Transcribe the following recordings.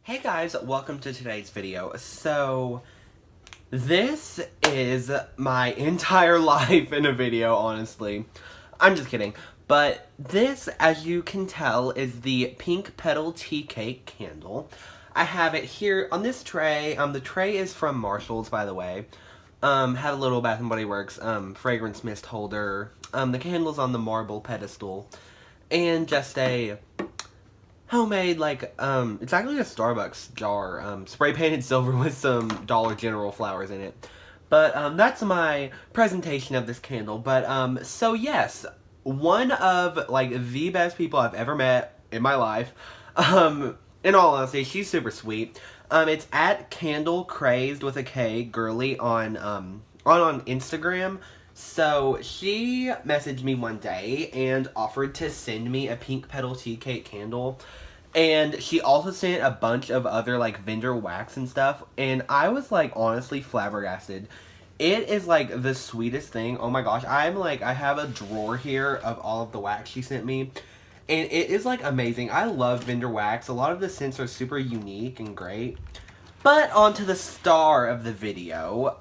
Hey guys, welcome to today's video. So, this is my entire life in a video, honestly. I'm just kidding. But this, as you can tell, is the Pink Petal Tea Cake candle. I have it here on this tray. The tray is from Marshall's, by the way. Had a little Bath & Body Works fragrance mist holder. The candle's on the marble pedestal. And just a homemade, it's actually a Starbucks jar, spray painted silver with some Dollar General flowers in it. But, that's my presentation of this candle. But, so yes, one of, the best people I've ever met in my life. In all honesty, she's super sweet. It's at Candle Crazed with a K, girly, on Instagram. So, she messaged me one day and offered to send me a Pink Petal Tea Cake candle. And she also sent a bunch of other, vendor wax and stuff. And I was, honestly flabbergasted. It is, the sweetest thing. Oh my gosh. I have a drawer here of all of the wax she sent me. And it is, amazing. I love vendor wax. A lot of the scents are super unique and great. But on to the star of the video,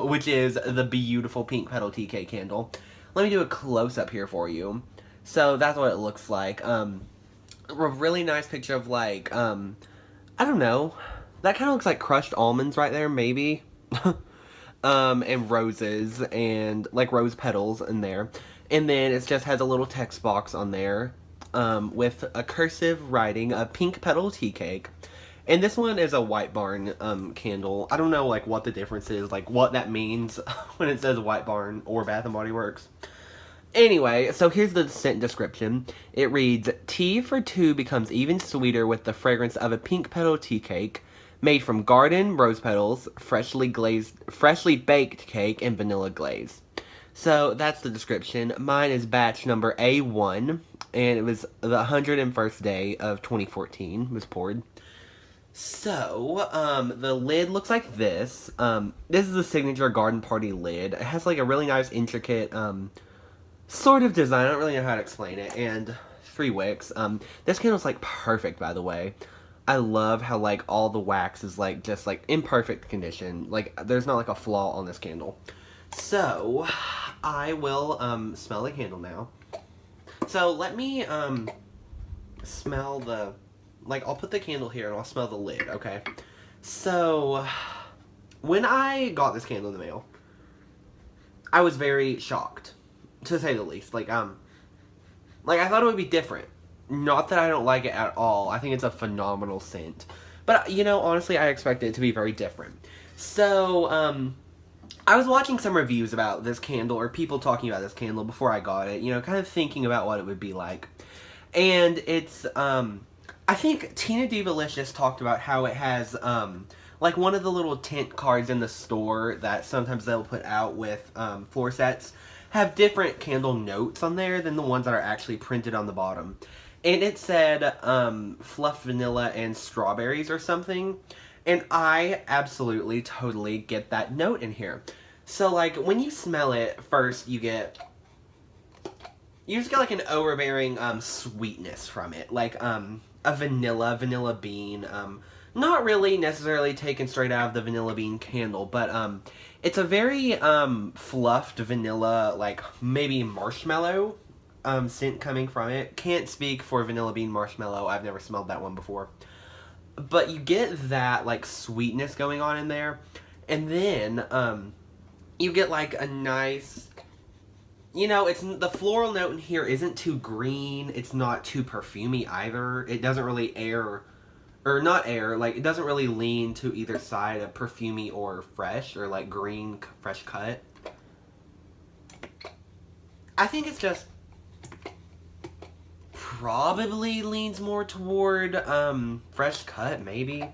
which is the beautiful Pink Petal Tea Cake candle. Let me do a close-up here for you. So, that's what it looks like. A really nice picture of, I don't know. That kind of looks like crushed almonds right there, maybe. And roses, and, rose petals in there. And then it just has a little text box on there, with a cursive writing of Pink Petal Tea Cake. And this one is a White Barn candle. I don't know what the difference is, what that means when it says White Barn or Bath & Body Works. Anyway, so here's the scent description. It reads, tea for two becomes even sweeter with the fragrance of a pink petal tea cake made from garden rose petals, freshly baked cake, and vanilla glaze. So that's the description. Mine is batch number A1, and it was the 101st day of 2014 was poured. So, the lid looks like this. This is the signature garden party lid. It has, a really nice, intricate, sort of design. I don't really know how to explain it. And 3 wicks. This candle's, perfect, by the way. I love how, all the wax is, just, in perfect condition. There's not, a flaw on this candle. So, I will, smell the candle now. So, let me, smell the... I'll put the candle here and I'll smell the lid, okay? So, when I got this candle in the mail, I was very shocked, to say the least. I thought it would be different. Not that I don't like it at all. I think it's a phenomenal scent. But, honestly, I expected it to be very different. So, I was watching some reviews about this candle, or people talking about this candle before I got it, kind of thinking about what it would be like. And it's, I think Tina Divalicious talked about how it has, one of the little tint cards in the store that sometimes they'll put out with, floor sets have different candle notes on there than the ones that are actually printed on the bottom. And it said, fluffed vanilla and strawberries or something. And I absolutely, totally get that note in here. So, when you smell it, first you just get, an overbearing, sweetness from it. A vanilla bean, not really necessarily taken straight out of the vanilla bean candle, but, it's a very, fluffed vanilla, maybe marshmallow, scent coming from it. Can't speak for vanilla bean marshmallow, I've never smelled that one before. But you get that, sweetness going on in there, and then, you get, a nice... it's the floral note in here isn't too green. It's not too perfumey either. It doesn't really it doesn't really lean to either side of perfumey or fresh, or green, fresh cut. I think it's just probably leans more toward fresh cut, maybe.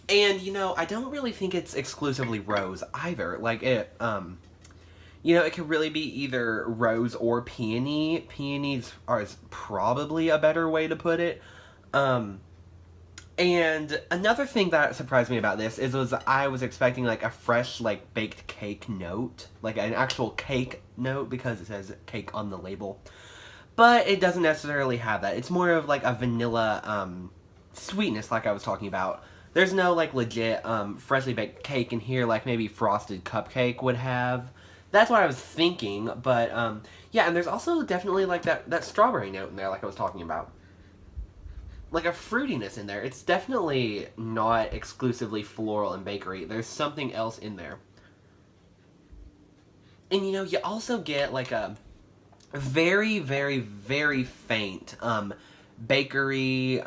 And I don't really think it's exclusively rose either. It could really be either rose or peony. Peonies is probably a better way to put it. And another thing that surprised me about this was I was expecting a fresh baked cake note, an actual cake note, because it says cake on the label. But it doesn't necessarily have that. It's more of a vanilla sweetness like I was talking about. There's no, like, legit, freshly baked cake in here like maybe frosted cupcake would have. That's what I was thinking, but, yeah, and there's also definitely, like, that strawberry note in there like I was talking about. Like, a fruitiness in there. It's definitely not exclusively floral and bakery. There's something else in there. And, you know, you also get, like, a very, very, very faint, bakery,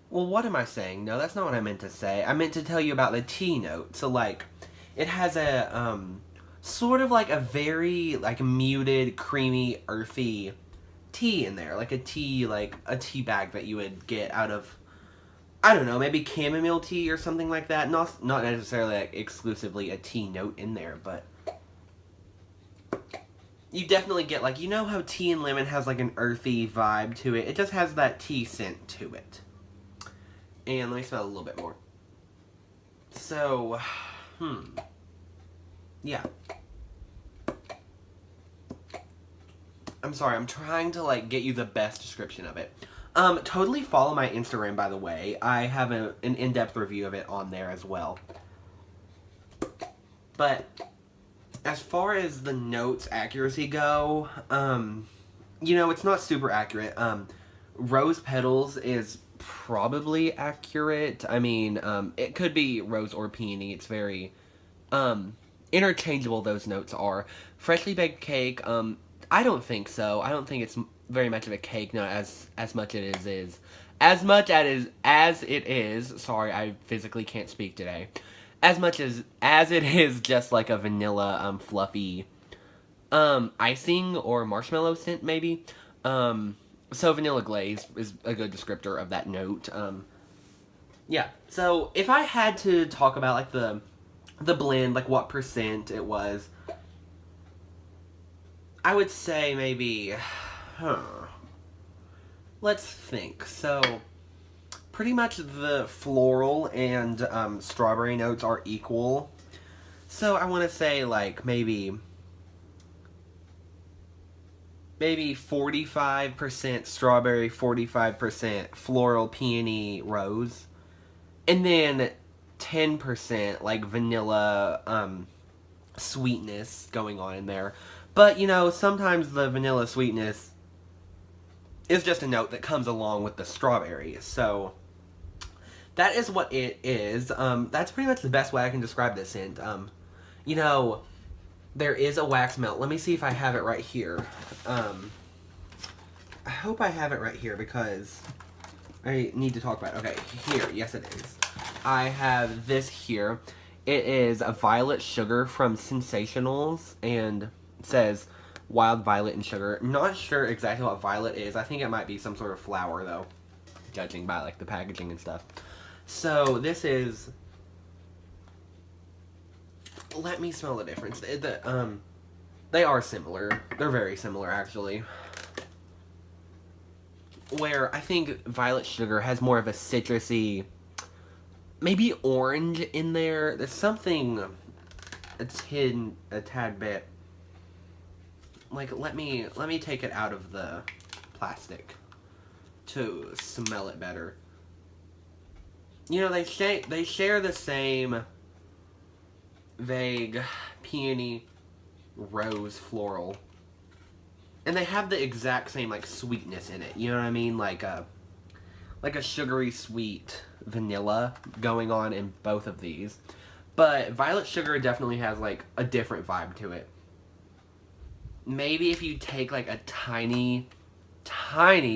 well, what am I saying? No, that's not what I meant to say. I meant to tell you about the tea note. So, like, it has a, sort of like a very, like, muted, creamy, earthy tea in there. Like a tea bag that you would get out of, I don't know, maybe chamomile tea or something like that. Not necessarily, like, exclusively a tea note in there, but you definitely get, like, you know how tea and lemon has, like, an earthy vibe to it? It just has that tea scent to it. And let me smell a little bit more. So, yeah. I'm sorry, I'm trying to, like, get you the best description of it. Totally follow my Instagram, by the way. I have an in-depth review of it on there as well. But as far as the notes accuracy go, you know, it's not super accurate. Rose petals is probably accurate. I mean, it could be rose or peony. It's very, interchangeable, those notes are. Freshly baked cake, I don't think so. I don't think it's very much of a cake, not as much as it is, sorry, I physically can't speak today. As much as it is just like a vanilla, fluffy, icing or marshmallow scent, maybe. So vanilla glaze is a good descriptor of that note. Yeah. So if I had to talk about, like, the blend, like what percent it was, I would say maybe, let's think. So pretty much the floral and strawberry notes are equal. So I want to say, like, maybe 45% strawberry, 45% floral, peony, rose. And then 10% like vanilla sweetness going on in there. But, you know, sometimes the vanilla sweetness is just a note that comes along with the strawberry. So that is what it is. That's pretty much the best way I can describe this scent. You know, there is a wax melt. Let me see if I have it right here. I hope I have it right here because I need to talk about it. Okay, here. Yes, it is. I have this here. It is a violet sugar from Sensationals, and it says wild violet and sugar. Not sure exactly what violet is. I think it might be some sort of flower, though, judging by, like, the packaging and stuff. So this is. Let me smell the difference. They are similar. They're very similar, actually. Where I think violet sugar has more of a citrusy, maybe orange in there. There's something that's hidden a tad bit. Like, let me take it out of the plastic to smell it better. You know, they share the same vague peony rose floral, and they have the exact same, like, sweetness in it. You know what I mean? Like a sugary sweet vanilla going on in both of these. But violet sugar definitely has, like, a different vibe to it. Maybe if you take, like, a tiny,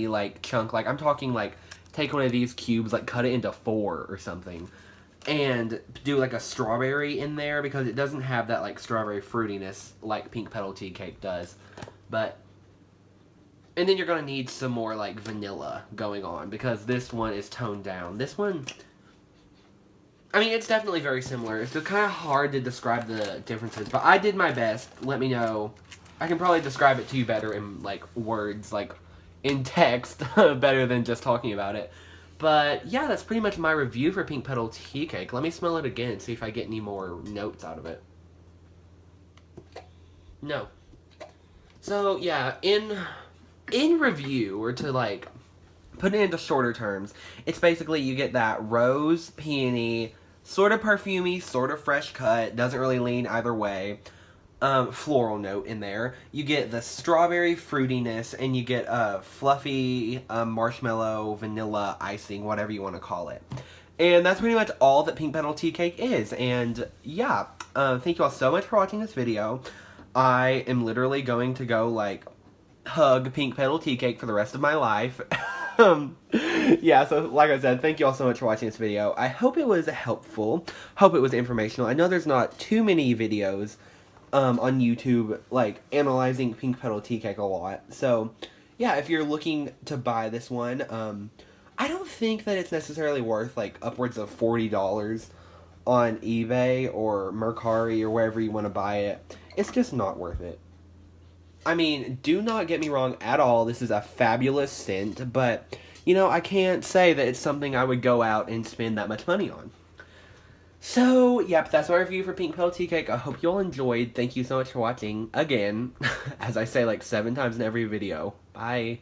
like, chunk, like, I'm talking, like, take one of these cubes, like, cut it into 4 or something, and do, like, a strawberry in there, because it doesn't have that, like, strawberry fruitiness like Pink Petal Tea Cake does. But, and then you're going to need some more, like, vanilla going on, because this one is toned down. This one, I mean, it's definitely very similar. It's kind of hard to describe the differences, but I did my best. Let me know. I can probably describe it to you better in, like, words, like, in text, better than just talking about it. But, yeah, that's pretty much my review for Pink Petal Tea Cake. Let me smell it again and see if I get any more notes out of it. No. So, yeah, in review, or to, like, put it into shorter terms, it's basically you get that rose, peony, sort of perfumey, sort of fresh cut, doesn't really lean either way, floral note in there. You get the strawberry fruitiness, and you get a fluffy marshmallow, vanilla icing, whatever you want to call it. And that's pretty much all that Pink Petal Tea Cake is. And yeah, thank you all so much for watching this video. I am literally going to go, like, hug Pink Petal Tea Cake for the rest of my life. Yeah, so like I said, thank you all so much for watching this video. I hope it was helpful. Hope it was informational. I know there's not too many videos on YouTube, like, analyzing Pink Petal Tea Cake a lot. So, yeah, if you're looking to buy this one, I don't think that it's necessarily worth, like, upwards of $40 on eBay or Mercari or wherever you want to buy it. It's just not worth it. I mean, do not get me wrong at all. This is a fabulous scent, but, you know, I can't say that it's something I would go out and spend that much money on. So, yep, that's my review for Pink Petal Tea Cake. I hope you all enjoyed. Thank you so much for watching. Again, as I say like 7 times in every video. Bye.